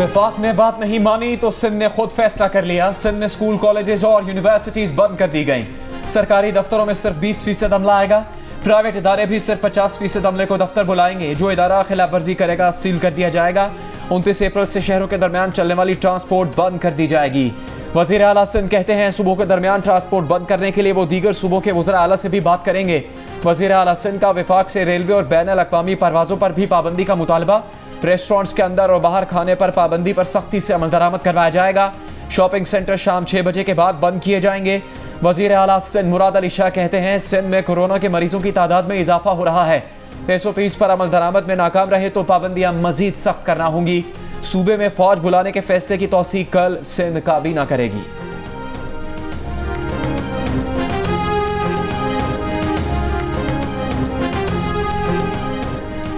वफाक ने बात नहीं मानी तो सिंध ने खुद फैसला कर लिया। सिंध में स्कूल, कॉलेजेस और यूनिवर्सिटीज बंद कर दी गई। सरकारी दफ्तरों में सिर्फ 20% अमला आएगा। प्राइवेट इदारे भी सिर्फ 50% अमले को दफ्तर बुलाएंगे। जो इदारा खिलाफ वर्जी करेगा सील कर दिया जाएगा। 29 अप्रैल से शहरों के दरमियान चलने वाली ट्रांसपोर्ट बंद कर दी जाएगी। वज़ीर आला सिंध कहते हैं सूबों के दरमियान ट्रांसपोर्ट बंद करने के लिए वो दीगर सूबों के वज़ीर आला से भी बात करेंगे। वज़ीर आला सिंध का वफाक से रेलवे और बैन अल-अक़वामी परवाज़ों पर भी पाबंदी का मुतालबा। रेस्टोरेंट्स के अंदर और बाहर खाने पर पाबंदी पर सख्ती से अमल दरामद करवाया जाएगा। शॉपिंग सेंटर शाम 6 बजे के बाद बंद किए जाएंगे। वज़ीर आला सिंध मुराद अली शाह कहते हैं सिंध में कोरोना के मरीजों की तादाद में इजाफा हो रहा है। 330 पर अमल दरामद में नाकाम रहे तो पाबंदियां मजीद सख्त करना होंगी। सूबे में फौज बुलाने के फैसले की तौसीक कल सिंध काबीना करेगी।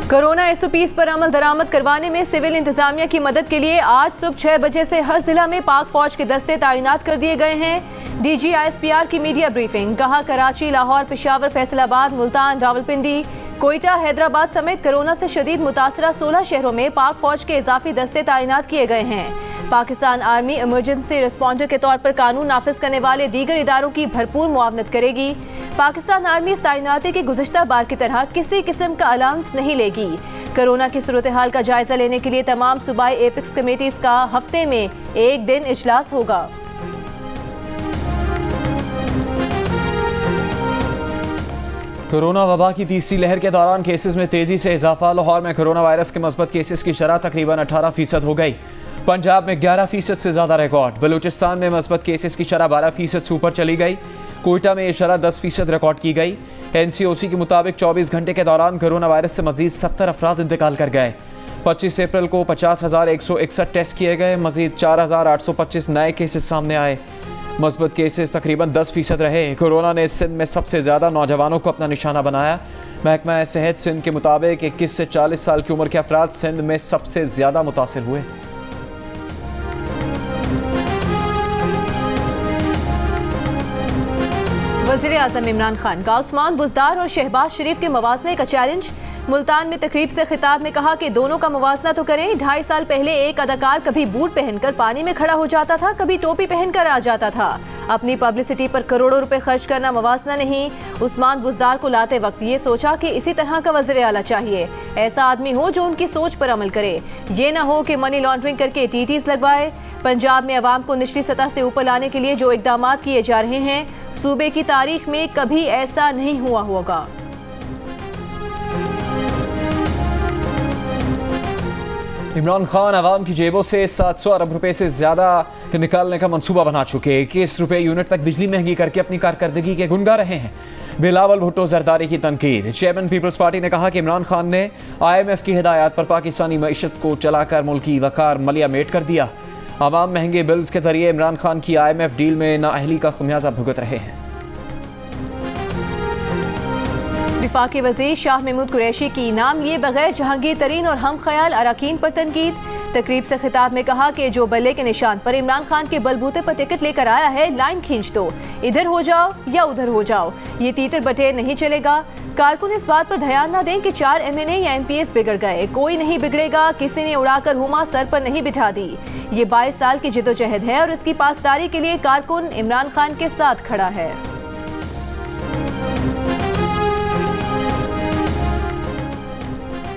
कोरोना SOPs पर अमल दरामद करवाने में सिविल इंतजामिया की मदद के लिए आज सुबह 6 बजे से हर जिला में पाक फौज के दस्ते तैनात कर दिए गए हैं। DG ISPR की मीडिया ब्रीफिंग। कहा कराची, लाहौर, पेशावर, फैसलाबाद, मुल्तान, रावलपिंडी, कोयटा, हैदराबाद समेत कोरोना से शदीद मुतासरा 16 शहरों में पाक फौज के इजाफी दस्ते तैनात किए गए हैं। पाकिस्तान आर्मी इमरजेंसी रिस्पॉन्डर के तौर पर कानून नाफिज करने वाले दीगर इदारों की भरपूर मुआवनत करेगी। पाकिस्तान आर्मी इस तैनाती की गुज़िश्ता बार की तरह किसी किस्म का अलाउंस नहीं लेगी। कोरोना की सूरत हाल का जायजा लेने के लिए तमाम सूबाई एपिक्स कमेटीज का हफ्ते में एक दिन इजलास होगा। कोरोना वबा की तीसरी लहर के दौरान केसेस में तेजी से इजाफा। लाहौर में कोरोना वायरस के मस्बत केसेस की शरह तकरीबन 18% हो गई। पंजाब में 11% से ज़्यादा रिकॉर्ड। बलूचिस्तान में मस्बत केसेस की शरह 12% से ऊपर चली गई। कोयटा में ये शरह 10% रिकॉर्ड की गई। NCOC के मुताबिक 24 घंटे के दौरान कोरोना वायरस से मजीद 70 अफराद इंतकाल कर गए। 25 अप्रैल को 50,161 टेस्ट किए गए। मजीद 4,825 नए केसेस सामने आए। मस्बत केसेस तकरीबन 10% रहे। कोरोना ने सिंध में सबसे ज़्यादा नौजवानों को अपना निशाना बनाया। महकमा सेहत सिंध के मुताबिक 21 से 40 साल की उम्र के अफराद सिंध में सबसे ज़्यादा मुतासिर हुए। वज़ीर आज़म इमरान खान का उस्मान बुज़दार और शहबाज शरीफ के मवाज़ने का चैलेंज। मुल्तान में तकरीब से खिताब में कहा कि दोनों का मुवाजना तो करें। 2.5 साल पहले एक अदाकार कभी बूट पहनकर पानी में खड़ा हो जाता था, कभी टोपी पहनकर आ जाता था। अपनी पब्लिसिटी पर करोड़ों रुपए खर्च करना मुवाजना नहीं। उस्मान बुज़दार को लाते वक्त ये सोचा कि इसी तरह का वज़ीर आला चाहिए, ऐसा आदमी हो जो उनकी सोच पर अमल करे। ये ना हो कि मनी लॉन्ड्रिंग करके TTs लगवाए। पंजाब में अवाम को निचली सतह से ऊपर लाने के लिए जो इकदाम किए जा रहे हैं, सूबे की तारीख में कभी ऐसा नहीं हुआ होगा। इमरान खान अवाम की जेबों से 700 अरब रुपए से ज़्यादा निकालने का मंसूबा बना चुके। 21 रुपए यूनिट तक बिजली महंगी करके अपनी कारकर्दगी के गुन गा रहे हैं। बिलावल भुट्टो जरदारी की तनकीद। चेयरमैन पीपल्स पार्टी ने कहा कि इमरान खान ने IMF की हिदायत पर पाकिस्तानी मईशत को चलाकर मुल्की वकार मलिया मेट कर दिया। आवाम महंगे बिल्स के जरिए इमरान खान की IMF डील में नाअहली का खमियाजा भुगत रहे हैं। वफाकी वज़ीर शाह महमूद कुरैशी की नाम लिए बगैर जहांगीर तरीन और हम ख्याल अरकान पर तनकीद। तकरीब से खिताब में कहा कि जो बल्ले के निशान पर इमरान खान के बलबूते पर टिकट लेकर आया है, लाइन खींच दो, इधर हो जाओ या उधर हो जाओ, ये तीतर बटेर नहीं चलेगा। कारकुन इस बात पर ध्यान न दें कि 4 MNA या MPs बिगड़ गए, कोई नहीं बिगड़ेगा। किसी ने उड़ाकर हुमा सर पर नहीं बिठा दी। ये 22 साल की जिद्दोजहद है और इसकी पासदारी के लिए कारकुन इमरान खान के साथ खड़ा है।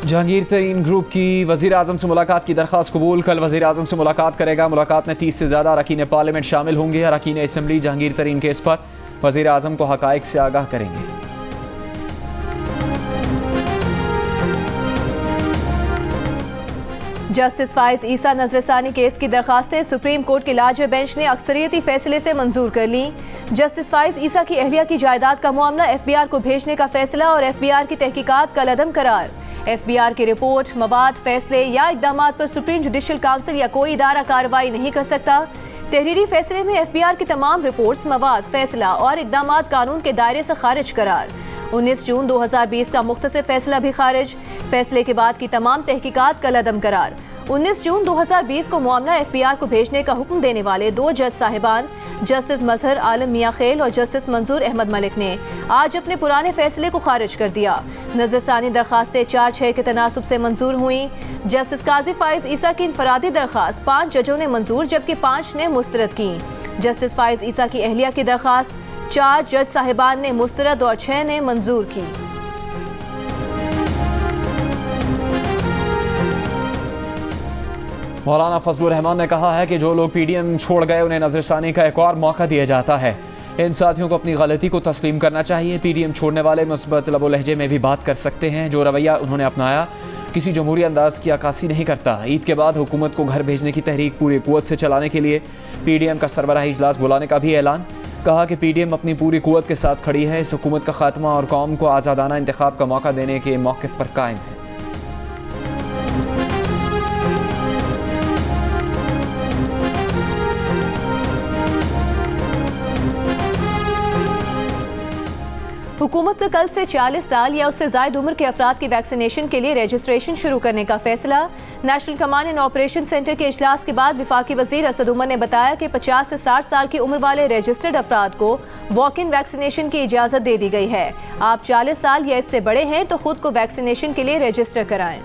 जहांगीर तरीन ग्रुप की वज़ीर आज़म से मुलाकात की दरख्वास्त कबूल। कल वज़ीर आज़म से मुलाकात करेगा। मुलाकात में 30 से ज़्यादा अरकान पार्लियामेंट शामिल होंगे। अरकान असम्बली जहांगीर तरीन केस पर वज़ीर आज़म को हक़ाइक़ से आगाह करेंगे। जस्टिस फाइज ईसा नजरसानी केस की दरख्वास्त से सुप्रीम कोर्ट के लाजमी बेंच ने अक्सरियती फैसले से मंजूर कर ली। जस्टिस फाइज ईसा की अहलिया की जायदाद का मामला FBR को भेजने का फैसला और FBR की तहकीकात कलअदम करार। FBR की रिपोर्ट, मवाद, फैसले या इकदाम पर सुप्रीम जुडिशल काउंसिल या कोई इदारा कार्रवाई नहीं कर सकता। तहरीरी फैसले में FBR की तमाम रिपोर्ट्स, मवाद, फैसला और इकदाम कानून के दायरे से खारिज करार। 19 जून 2020 का मुख्तसर फैसला भी खारिज। फैसले के बाद की तमाम तहकीकात कलअदम करार। 19 जून 2020 को मामला FBR को भेजने का हुक्म देने वाले 2 जज साहिबान जस्टिस मजहर आलम मियां खेल और जस्टिस मंजूर अहमद मलिक ने आज अपने पुराने फैसले को खारिज कर दिया। नजरसानी दरखास्तें 4-6 के तनासुब से मंजूर हुई। जस्टिस काजी फाइज ईसा की इनफरादी दरखास्त 5 जजों ने मंजूर जबकि 5 ने मुस्तरद की। जस्टिस फाइज ईसा की अहलिया की दरखास्त 4 जज साहिबान ने मुस्तरद और 6 ने मंजूर की। मौलाना फजलुर रहमान ने कहा है कि जो लोग पीडीएम छोड़ गए उन्हें नजरसानी का एक और मौका दिया जाता है। इन साथियों को अपनी गलती को तस्लीम करना चाहिए। पीडीएम छोड़ने वाले मुस्बत लबो लहजे में भी बात कर सकते हैं। जो रवैया उन्होंने अपनाया किसी जमहूरी अंदाज की अक्कासी नहीं करता। ईद के बाद हुकूमत को घर भेजने की तहरीक पूरी कुव्वत से चलाने के लिए पीडीएम का सरबराही इजलास बुलाने का भी ऐलान। कहा कि पीडीएम अपनी पूरी कुव्वत के साथ खड़ी है। इस हुकूमत का खात्मा और कौम को आज़ादाना इंतखाब का मौका देने के मौक़िफ़ पर कायम है। हुकूमत का कल से 40 साल या उससे ज़ायद उम्र के अफराद की वैक्सीनेशन के लिए रजिस्ट्रेशन शुरू करने का फैसला। National command and operation centre के इजलास के बाद वफाकी वज़ीर असद उमर ने बताया कि 50 से 60 साल की उम्र वाले रजिस्टर्ड अफराद को वॉक इन वैक्सीनेशन की इजाज़त दे दी गई है। आप 40 साल या इससे बड़े हैं तो खुद को वैक्सीनेशन के लिए रजिस्टर कराएं।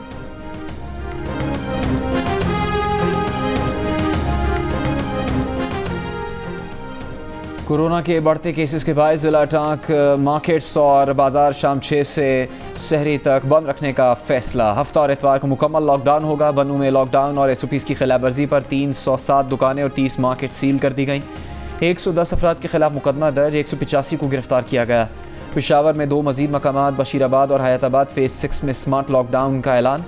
कोरोना के बढ़ते केसेस के बायस ज़िला टांक मार्केट्स और बाजार शाम 6 से सहरी तक बंद रखने का फैसला। हफ्ता और इतवार को मुकम्मल लॉकडाउन होगा। बनू में लॉकडाउन और SOPs की खिलाफ वर्जी पर 307 दुकानें और 30 मार्केट सील कर दी गई। 110 अफराद के खिलाफ मुकदमा दर्ज, 185 को गिरफ्तार किया गया। पेशावर में 2 मजीद मकामात बशीराबाद और हयाताबाद फेज़ 6 में स्मार्ट लॉकडाउन का ऐलान।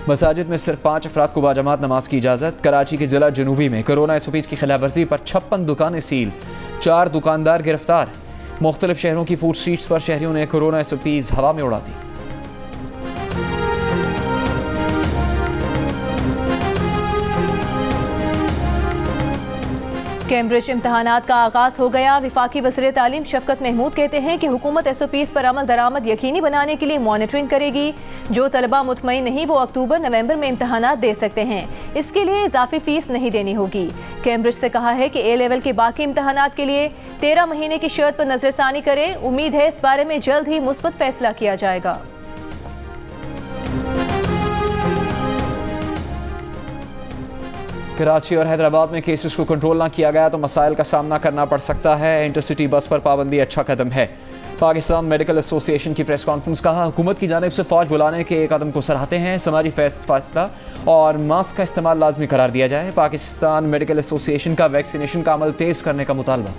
मसाजिद में सिर्फ 5 अफराद को बाजमात नमाज की इजाज़त। कराची के ज़िला जनूबी में कोरोना SOPs की खिलाफ वर्जी पर 56 दुकानें सील, 4 दुकानदार गिरफ्तार। मुख्तलिफ शहरों की फूड स्ट्रीट्स पर शहरियों ने कोरोना SOPs हवा में उड़ा दी। कैम्ब्रिज इम्तहानात का आगाज हो गया। वफाकी वज़ीर तालीम शफकत महमूद कहते हैं कि हुकूमत SOPs पर अमल दरामद यकीनी बनाने के लिए मॉनिटरिंग करेगी। जो तलबा मुतमईन नहीं वो अक्टूबर-नवंबर में इम्तहानात दे सकते हैं। इसके लिए इजाफी फीस नहीं देनी होगी। कैम्ब्रिज से कहा है कि A लेवल के बाकी इम्तहानात के लिए 13 महीने की शर्त पर नजरसानी करें। उम्मीद है इस बारे में जल्द ही मुस्बत फैसला किया जाएगा। कराची और हैदराबाद में केसेस को कंट्रोल ना किया गया तो मसाइल का सामना करना पड़ सकता है। इंटरसिटी बस पर पाबंदी अच्छा कदम है। पाकिस्तान मेडिकल एसोसिएशन की प्रेस कॉन्फ्रेंस। कहा हुकूमत की जानिब से फ़ौज बुलाने के कदम को सराहते हैं। समाजी फैसला और मास्क का इस्तेमाल लाजमी करार दिया जाए। पाकिस्तान मेडिकल एसोसिएशन का वैक्सीनेशन का अमल तेज़ करने का मुतालबा।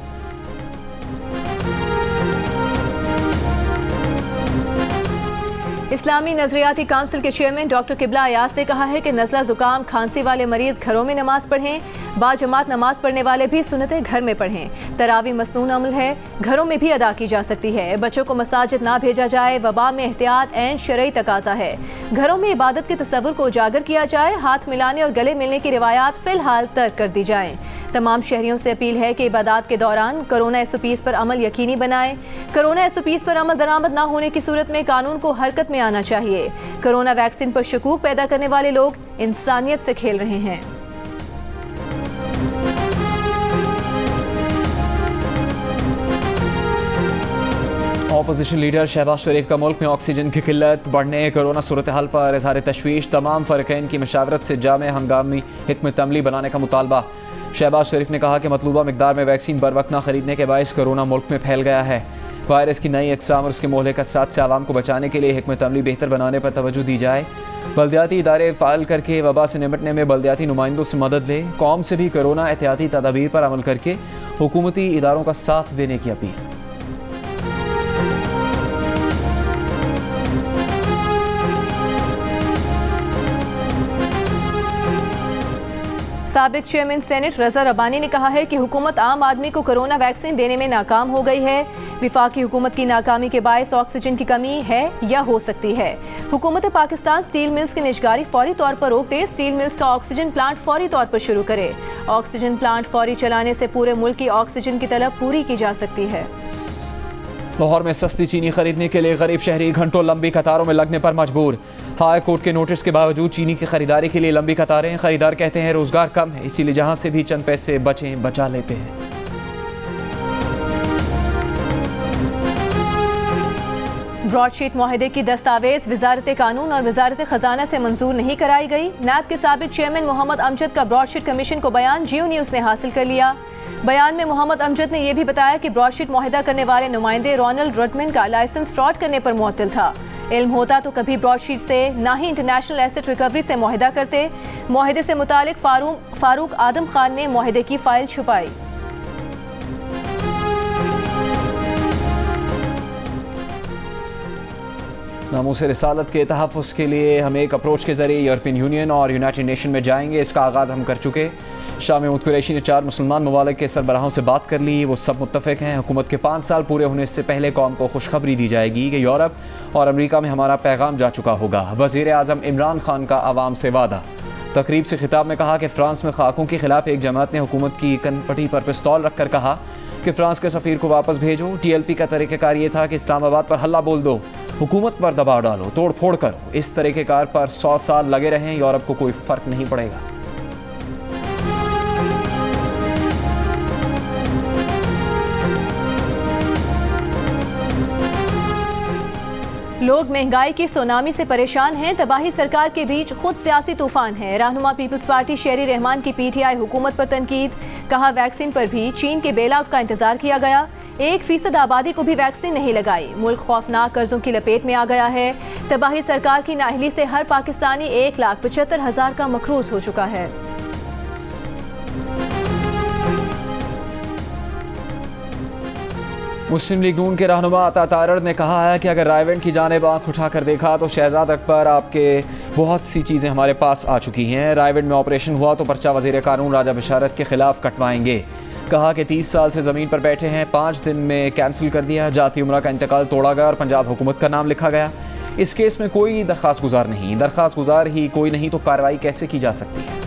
इस्लामी नजरियाती काउंसिल के चेयरमैन डॉक्टर किबला अयास ने कहा है कि नज़ला ज़ुकाम खांसी वाले मरीज घरों में नमाज पढ़ें। बाजमात नमाज पढ़ने वाले भी सुन्नतें घर में पढ़ें। तरावी मसनून अमल है, घरों में भी अदा की जा सकती है। बच्चों को मसाजिद ना भेजा जाए। वबा में एहतियात ऐन शरई तकाजा है। घरों में इबादत के तसव्वुर को उजागर किया जाए। हाथ मिलाने और गले मिलने की रिवायात फिलहाल तर्क कर दी जाएं। तमाम शहरियों से अपील है कि इबादत के दौरान कोरोना SOPs पर अमल यकीनी बनाएं। कोरोना SOPs पर अमल दरामद ना होने की सूरत में कानून को हरकत में आना चाहिए। कोरोना वैक्सीन पर शकूक पैदा करने वाले लोग इंसानियत से खेल रहे हैं। अपोजिशन लीडर शहबाज शरीफ का मुल्क में ऑक्सीजन की किल्लत बढ़ने कोरोना सूरत हाल पर इज़हार तशवीश। तमाम फ़रक़ैन की मशावरत से जामे हंगामी हिकमत अमली बनाने का मुतालबा। शहबाज शरीफ ने कहा कि मतलूबा मिकदार में वैक्सीन बर वक्त न खरीदने के बायस कोरोना मुल्क में फैल गया है। वायरस की नई अक़साम और उसके मोहले कसरात से आवाम को बचाने के लिए हिकमत अमली बेहतर बनाने पर तवज्जो दी जाए। बल्दियाती इदारे फ़ाल करके वबा से निपटने में बल्दियाती नुमाइंदों से मदद ले। कौम से भी कोरोना एहतियाती तदाबीर पर अमल करके हुकूमती इदारों का साथ देने की अपील। साबिक चेयरमैन सेनेट रज़ा रब्बानी ने कहा है कि हुकूमत आम आदमी को कोरोना वैक्सीन देने में नाकाम हो गई है। विफाकी हुकूमत की नाकामी के बायस ऑक्सीजन की कमी है या हो सकती है। हुकूमत पाकिस्तान स्टील मिल्स की निजगारी फौरी तौर पर रोक दे। स्टील मिल्स का ऑक्सीजन प्लांट फौरी तौर पर शुरू करे। ऑक्सीजन प्लांट फौरी चलाने से पूरे मुल्क की ऑक्सीजन की तलब पूरी की जा सकती है। लाहौर में सस्ती चीनी खरीदने के लिए गरीब शहरी घंटों लंबी कतारों में लगने पर मजबूर। हाई कोर्ट के नोटिस के बावजूद चीनी की खरीदारी के लिए लंबी कतारें। खरीदार कहते हैं रोजगार कम है, इसीलिए जहां से भी चंद पैसे बचा लेते हैं। ब्रॉडशीट मुआहदे की दस्तावेज वजारत कानून और वजारत खजाना से मंजूर नहीं कराई गई। नैब के साबिक चेयरमैन मोहम्मद अमजद का ब्रॉडशीट कमीशन को बयान जियो न्यूज़ ने हासिल कर लिया। बयान में मोहम्मद अमजद ने यह भी बताया कि ब्रॉडशीट मुआहदा करने वाले नुमाइंदे रोनाल्ड रडमैन का लाइसेंस फ्रॉड करने पर मुअत्तल था। इल्म होता तो कभी ब्रॉडशीट से ना ही इंटरनेशनल एसेट रिकवरी से मुआहदा करते। मुआहदे से मुतालिक फारूक आदम खान ने मुआहदे की फाइल छुपाई। नामूस रिसालत के तहफ़्फ़ुज़ के लिए हम एक अप्रोच के ज़रिए यूरोपियन यूनियन और यूनाइटेड नेशन में जाएंगे। इसका आगाज़ हम कर चुके। शाह महमूद कुरैशी ने 4 मुसलमान ममालिक के सरबराहों से बात कर ली। वो सब मुत्तफ़िक़ हैं हुकूमत के 5 साल पूरे होने से पहले कौम को खुशखबरी दी जाएगी कि यूरोप और अमरीका में हमारा पैगाम जा चुका होगा। वज़ीर आज़म इमरान खान का आवाम से वादा। तकरीब से खिताब में कहा कि फ़्रांस में खाकों के खिलाफ एक जमात ने हुकूमत की कनपटी पर पिस्तौल रखकर कहा कि फ़्रांस के सफ़ीर को वापस भेजो। TLP का तरीक़ेकार ये था कि इस्लामाबाद पर हल्ला बोल दो, हुकूमत पर दबाव डालो, तोड़ फोड़ करो। इस तरीक़ेकार पर 100 साल लगे रहें, यूरोप को कोई फ़र्क नहीं पड़ेगा। लोग महंगाई की सुनामी से परेशान हैं। तबाही सरकार के बीच खुद सियासी तूफान है। रहनुमा पीपल्स पार्टी शेरी रहमान की PTI हुकूमत पर तनकीद। कहा वैक्सीन पर भी चीन के बेल आउट का इंतजार किया गया। 1% आबादी को भी वैक्सीन नहीं लगाई। मुल्क खौफनाक कर्जों की लपेट में आ गया है। तबाही सरकार की नाअहली से हर पाकिस्तानी 1,75,000 का मकरूज हो चुका है। मुस्लिम लीग नून के रहनुमा अता तारड़ ने कहा है कि अगर रायवेंड की जानिब आँख उठाकर देखा तो शहजाद अकबर आपके बहुत सी चीज़ें हमारे पास आ चुकी हैं। रायवेंड में ऑपरेशन हुआ तो पर्चा वज़ीर कानून राजा बशारत के खिलाफ कटवाएंगे। कहा कि 30 साल से ज़मीन पर बैठे हैं, 5 दिन में कैंसिल कर दिया। जाती उम्रा का इंतकाल तोड़ा गया और पंजाब हुकूमत का नाम लिखा गया। इस केस में कोई दरख्वास्त गुजार नहीं। दरख्वास्त गुजार ही कोई नहीं तो कार्रवाई कैसे की जा सकती है।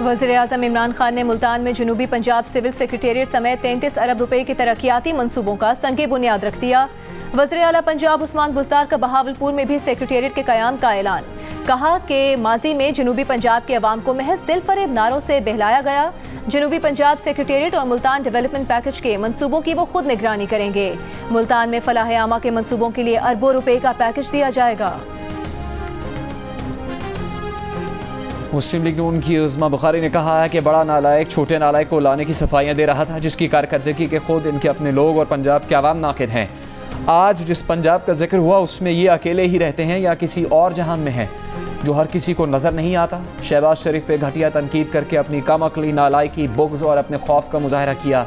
वज़ीर आज़म इमरान खान ने मुल्तान में जनूबी पंजाब सिविल सेक्रेटेरिएट समेत 33 अरब रुपए के तरक्याती मंसूबों का संगे बुनियाद रख दिया। वज़ीर आला पंजाब उस्मान बुज़दार का बहावलपुर में भी सेक्रेटेरिएट के क़याम का ऐलान। कहा कि माजी में जनूबी पंजाब के अवाम को महज दिल फरेब नारों से बहलाया गया। जनूबी पंजाब सेक्रेटेरिएट और मुल्तान डेवलपमेंट पैकेज के मंसूबों की वो खुद निगरानी करेंगे। मुल्तान में फलाह आमा के मंसूबों के लिए अरबों रुपए का पैकेज दिया जाएगा। मुस्लिम लीग नून की उज़्मा बुखारी ने कहा है कि बड़ा नालायक छोटे नालायक को लाने की सफाइयाँ दे रहा था, जिसकी कारकर्दगी के खुद इनके अपने लोग और पंजाब के अवाम नाकिद हैं। आज जिस पंजाब का जिक्र हुआ उसमें ये अकेले ही रहते हैं या किसी और जहान में हैं जो हर किसी को नज़र नहीं आता। शहबाज शरीफ पे घटिया तनकीद करके अपनी कम अकली, नालायकी, बुग़्ज़ और अपने खौफ का मुजाहरा किया।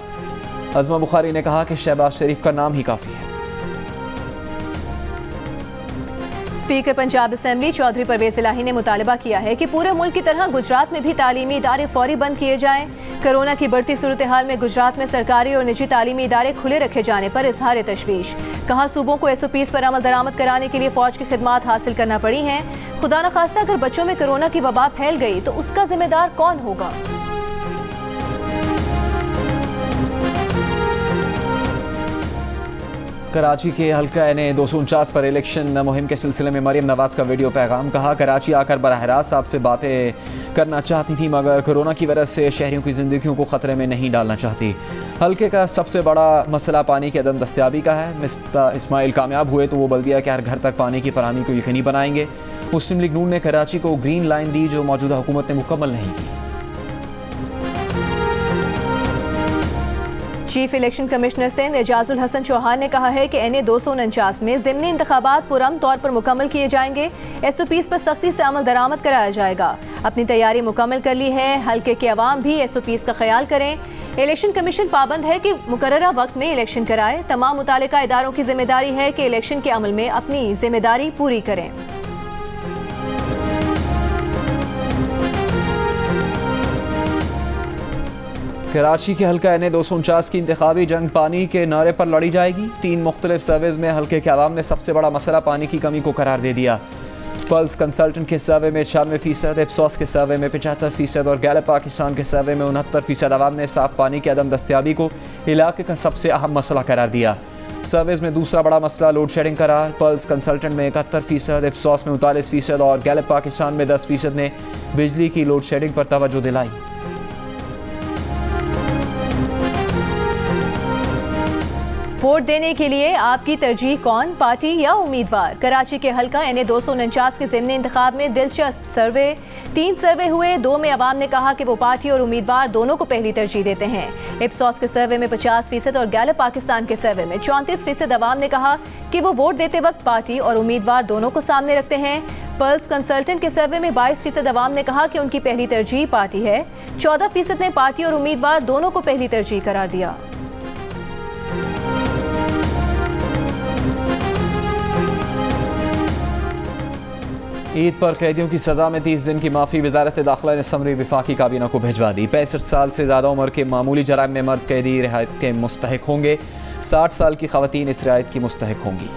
उज़्मा बुखारी ने कहा कि शहबाज शरीफ का नाम ही काफ़ी है। स्पीकर पंजाब असेंबली चौधरी परवेज इलाही ने मुतालबा किया है कि पूरे मुल्क की तरह गुजरात में भी तालीमी इदारे फौरी बंद किए जाएं। कोरोना की बढ़ती सूरत हाल में गुजरात में सरकारी और निजी तालीमी इदारे खुले रखे जाने पर इजहार तशवीश। कहा सूबों को SOPs पर अमल दरामद कराने के लिए फौज की खिदमात हासिल करना पड़ी हैं। खुदा न खास्ता अगर बच्चों में कोरोना की वबा फैल गई तो उसका जिम्मेदार कौन होगा। कराची के हल्का NA 249 पर इलेक्शन मुहिम के सिलसिले में मरीम नवाज का वीडियो पैगाम। कहा कराची आकर बराह रास्त आपसे बातें करना चाहती थी मगर कोरोना की वजह से शहरियों की ज़िंदगियों को ख़तरे में नहीं डालना चाहती। हल्के का सबसे बड़ा मसला पानी की अदम दस्तयाबी का है। मिस्टर इस्माइल कामयाब हुए तो वो बल्दिया के हर घर तक पानी की फराहमी को यकीनी बनाएंगे। मुस्लिम लीग नून ने कराची को ग्रीन लाइन दी जो मौजूदा हुकूमत ने मुकम्मल नहीं की। Chief election commissioner Sindh Ejazul Hassan Chauhan ने कहा है कि NA 249 में ज़िमनी इंतखाबात पुरअमन तौर पर मुकम्मल किए जाएंगे। SOPs पर सख्ती से अमल दरामद कराया जाएगा। अपनी तैयारी मुकम्मल कर ली है। हल्के के अवाम भी SOPs का ख्याल करें। इलेक्शन कमीशन पाबंद है कि मुकर्ररा वक्त में इलेक्शन कराए। तमाम मुतालिका इदारों की जिम्मेदारी है कि इलेक्शन के अमल में अपनी जिम्मेदारी पूरी करें। कराची के हल्का NA 249 की इंतखाबी जंग पानी के नारे पर लड़ी जाएगी। 3 मुख्तलिफ सर्वेज में हल्के के अवाम ने सबसे बड़ा मसला पानी की कमी को करार दे दिया। पल्स कंसल्टेंट के सर्वे में 96%, एप्सॉस के सर्वे में 75% और गैलप पाकिस्तान के सर्वे में 69% अवाम ने साफ पानी की अदम दस्तयाबी को इलाके का सबसे अहम मसला करार दिया। सर्वेज में दूसरा बड़ा मसला लोड शेडिंग करार। पल्स कंसल्टेंट में 71%, एप्सॉस में 39% और गैलप पाकिस्तान में 10% ने बिजली की लोड शेडिंग पर तवज्जो दिलाई। वोट देने के लिए आपकी तरजीह कौन, पार्टी या उम्मीदवार? कराची के हल्का NA 249 के ज़िमनी इंतखाब में दिलचस्प सर्वे। 3 सर्वे हुए, 2 में अवाम ने कहा कि वो पार्टी और उम्मीदवार दोनों को पहली तरजीह देते हैं। इप्सॉस के सर्वे में 50% और गैलप पाकिस्तान के सर्वे में 34% अवाम ने कहा कि वो वोट देते वक्त पार्टी और उम्मीदवार दोनों को सामने रखते हैं। पल्स कंसल्टेंट के सर्वे में 22% अवाम ने कहा कि उनकी पहली तरजीह पार्टी है। 14% ने पार्टी और उम्मीदवार दोनों को पहली तरजीह करार दिया। ईद पर कैदियों की सजा में 30 दिन की माफ़ी। वजारत दाखिला ने समरी विफाकी काबीना को भिजवा दी। 65 साल से ज़्यादा उम्र के मामूली जराइम में मर्द कैदी रिहायत के मुस्तहिक होंगे। 60 साल की खवातीन इस रियायत की मुस्तहिक होंगी।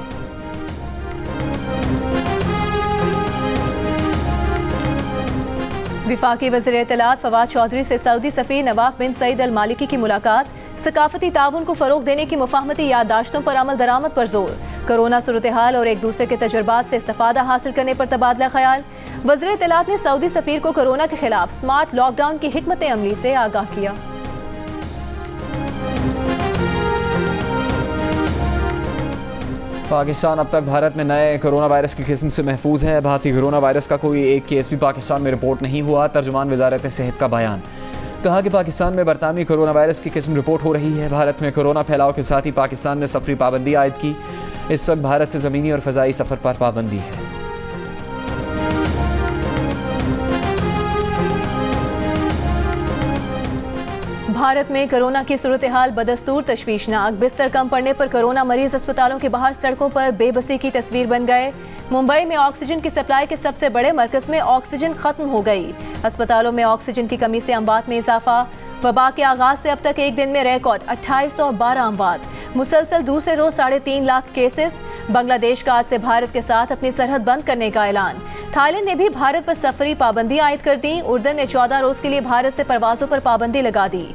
विफाकी वज़ीर इत्तलात फवाद चौधरी से सऊदी सफ़ीर नवाफ बिन सईद अल मालिकी की मुलाकात। सकाफती ताउन को फ़रोग देने की मुफाहमती याददाश्तों पर अमल दरामद पर जोर। कोरोना सूरत हाल और एक दूसरे के तजुर्बात से इस्तिफादा हासिल करने पर तबादला ख्याल। वज़ीर इत्तलात ने सऊदी सफ़ीर को कोरोना के खिलाफ स्मार्ट लॉकडाउन की हिकमत अमली से आगाह किया। पाकिस्तान अब तक भारत में नए कोरोना वायरस की किस्म से महफूज है। भारतीय कोरोना वायरस का कोई एक केस भी पाकिस्तान में रिपोर्ट नहीं हुआ। तर्जुमान वजारत सेहत का बयान। कहा कि पाकिस्तान में बरतानवी कोरोना वायरस की किस्म रिपोर्ट हो रही है। भारत में कोरोना फैलाव के साथ ही पाकिस्तान ने सफरी पाबंदी आयद की। इस वक्त भारत से ज़मीनी और फ़ज़ाई सफ़र पर पाबंदी है। भारत में कोरोना की सूरत हाल बदस्तूर तशवीशनाक। बिस्तर कम पड़ने पर कोरोना मरीज अस्पतालों के बाहर सड़कों पर बेबसी की तस्वीर बन गए। मुंबई में ऑक्सीजन की सप्लाई के सबसे बड़े मरकज में ऑक्सीजन खत्म हो गई। अस्पतालों में ऑक्सीजन की कमी से अमवात में इजाफा। वबा के आगाज से अब तक एक दिन में रिकॉर्ड 2812 अमवात। मुसलसल दूसरे रोज 3.5 लाख केसेस। बांग्लादेश का आज से भारत के साथ अपनी सरहद बंद करने का ऐलान। थाईलैंड ने भी भारत पर सफरी पाबंदी आयद कर दी। उर्दन ने 14 रोज के लिए भारत से परवाजों पर पाबंदी लगा दी।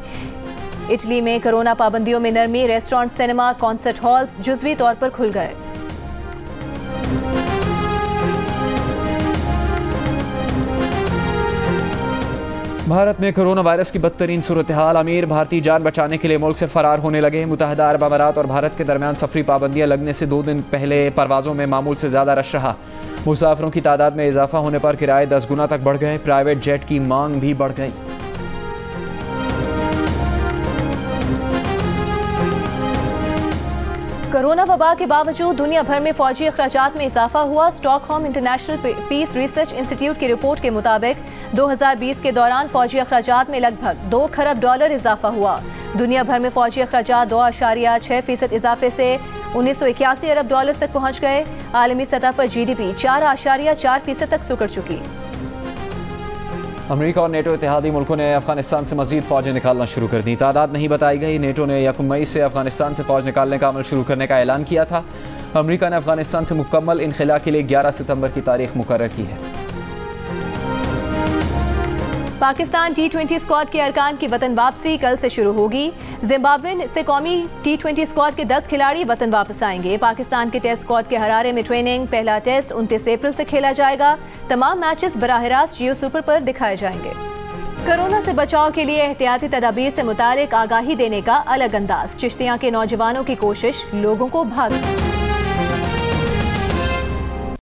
इटली में कोरोना पाबंदियों में नरमी। रेस्टोरेंट, सिनेमा, कॉन्सर्ट हॉल्स जुज़वी तौर पर खुल गए। भारत में कोरोना वायरस की बदतरीन सूरत हाल। अमीर भारतीय जान बचाने के लिए मुल्क से फरार होने लगे। मुत्तहिदा अरब अमारात और भारत के दरमियान सफरी पाबंदियां लगने से 2 दिन पहले परवाज़ों में मामूल से ज़्यादा रश रहा। मुसाफिरों की तादाद में इजाफा होने पर किराए 10 गुना तक बढ़ गए। प्राइवेट जेट की मांग भी बढ़ गई। कोरोना वबा के बावजूद दुनिया भर में फौजी अखराजात में इजाफा हुआ। Stockholm International Peace Research Institute की रिपोर्ट के मुताबिक 2020 के दौरान फौजी अखराजात में लगभग $2 खरब इजाफा हुआ। दुनिया भर में फौजी अखराजात 2.6% इजाफे से $1981 अरब तक पहुँच गए। आलमी सतह पर GDP 4.4% तक सुकड़ चुकी। अमेरिका और नेटो इत्तेहादी मुल्कों ने अफगानिस्तान से मजीद फौजें निकालना शुरू कर दी। तादाद नहीं बताई गई। नेटो ने 1 मई से अफगानिस्तान से फौज निकालने का अमल शुरू करने का ऐलान किया था। अमेरिका ने अफगानिस्तान से मुकम्मल इनखला के लिए 11 सितंबर की तारीख मुकर्रर की है। पाकिस्तान T20 स्क्वाड के अरकान की वतन वापसी कल से शुरू होगी। जिम्बाब्वे से कौमी T20 स्क्वाड के 10 खिलाड़ी वतन वापस आएंगे। पाकिस्तान के टेस्ट स्क्वाड के हरारे में ट्रेनिंग। पहला टेस्ट 29 अप्रैल से खेला जाएगा। तमाम मैचेस बराह रास्त जियो सुपर पर दिखाए जाएंगे। कोरोना से बचाव के लिए एहतियाती तदाबीर से मुतालिक आगाही देने का अलग अंदाज। चिश्तियां के नौजवानों की कोशिश लोगों को भाग